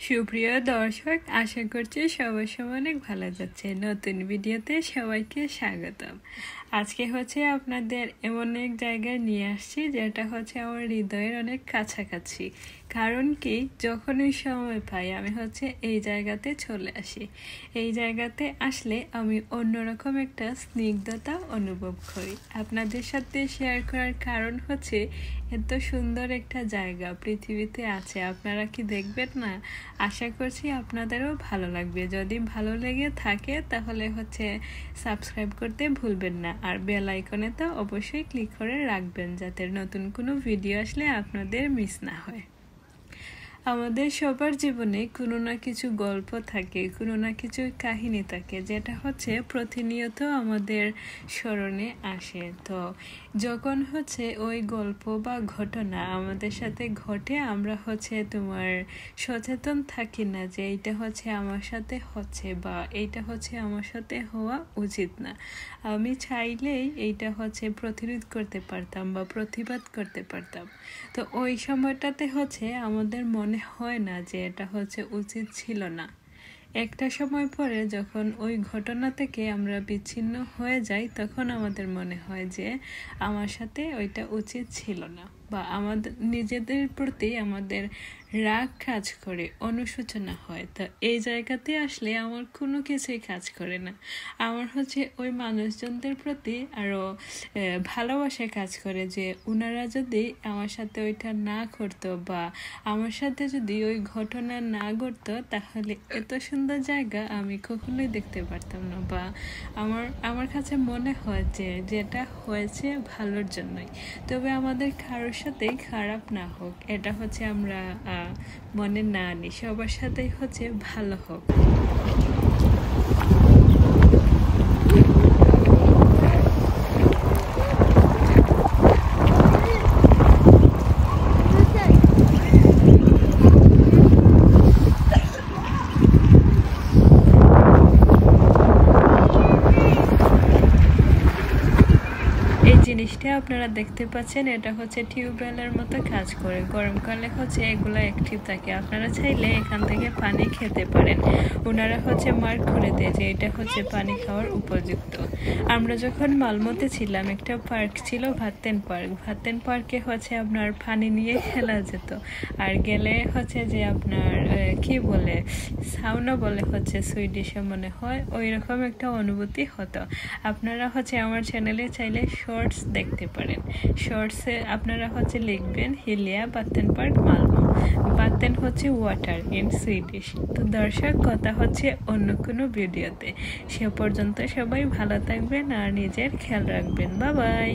সুপ্রিয় দর্শক, আশা করছি সবার সময় অনেক ভালো যাচ্ছে। নতুন ভিডিওতে সবাইকে স্বাগতম। আজকে আপনাদের এমন এক জায়গায় নিয়ে আসছি যেটা আমার হৃদয়ের অনেক কাছাকাছি। কারণ কি, যখনই সময় পাই আমি এই জায়গাতে চলে আসি। এই জায়গাতে আসলে আমি অন্যরকম একটা স্নিগ্ধতা অনুভব করি। আপনাদের সাথে শেয়ার করার কারণ এত সুন্দর একটা জায়গা পৃথিবীতে আছে, আপনারা কি দেখবেন না? আশা করছি আপনাদেরও ভালো লাগবে। যদি ভালো লেগে থাকে তাহলে সাবস্ক্রাইব করতে ভুলবেন না, আর বেল আইকনে তো অবশ্যই ক্লিক করে রাখবেন যাতে নতুন কোনো ভিডিও আসলে আপনাদের মিস না হয়। আমাদের সবার জীবনে কোনো না কিছু গল্প থাকে, কোনো না কিছু কাহিনী থাকে, যেটা প্রতিনিয়ত আমাদের স্মরণে আসে। তো যখন ওই গল্প বা ঘটনা আমাদের সাথে ঘটে, আমরা তোমার সচেতন থাকি না যে এইটা আমার সাথে বা এইটা আমার সাথে হওয়া উচিত না। আমি চাইলেই এইটা প্রতিরোধ করতে পারতাম বা প্রতিবাদ করতে পারতাম। তো ওই সময়টাতে আমাদের মনে হয় না যে এটা উচিত ছিল না। একটা সময় পরে যখন ওই ঘটনা থেকে আমরা বিচ্ছিন্ন হয়ে যাই, তখন আমাদের মনে হয় যে আমার সাথে ওইটা উচিত ছিল না, বা আমাদের নিজেদের প্রতি আমাদের রাগ কাজ করে, অনুশোচনা হয়। তো এই জায়গাতে আসলে আমার কোনো কিছুই কাজ করে না। আমার ওই মানুষজনদের প্রতি আরো ভালোবাসা কাজ করে যে ওনারা যদি আমার সাথে ওইটা না করতো, বা আমার সাথে যদি ওই ঘটনা না ঘটতো, তাহলে এত সুন্দর জায়গা আমি কখনোই দেখতে পারতাম না। বা আমার কাছে মনে হয় যে যেটা হয়েছে ভালোর জন্যই। তবে আমাদের কারোর সাথেই খারাপ না হোক, এটা আমরা মনে না আনি। সবার সাথেই ভালো হোক। জিনিসটা আপনারা দেখতে পাচ্ছেন, এটা টিউবওয়েলের মতো কাজ করে। গরমকালে এগুলা অ্যাক্টিভ থাকে। আপনারা চাইলে এখান থেকে পানি খেতে পারেন। ওনারা মার্ক করে দেয় যে এটা পানি খাওয়ার উপযুক্ত। আমরা যখন মালমোতে ছিলাম, একটা পার্ক ছিল ভাতেন পার্ক। ভাতেন পার্কে আপনার পানি নিয়ে খেলা যেত, আর গেলে যে আপনার কি বলে, সাউনা বলে সুইডিশে মনে হয়, ওই রকম একটা অনুভূতি হতো। আপনারা আমার চ্যানেলে চাইলে শর্টস দেখতে পারেন। শর্টসে আপনারা লিখবেন Hyllie Vattenpark Malmö. Vatten water in Swedish. তো দর্শক, কথা অন্য কোনো ভিডিওতে। সে পর্যন্ত সবাই ভালো থাকবেন আর নিজের খেয়াল রাখবেন। Bye bye.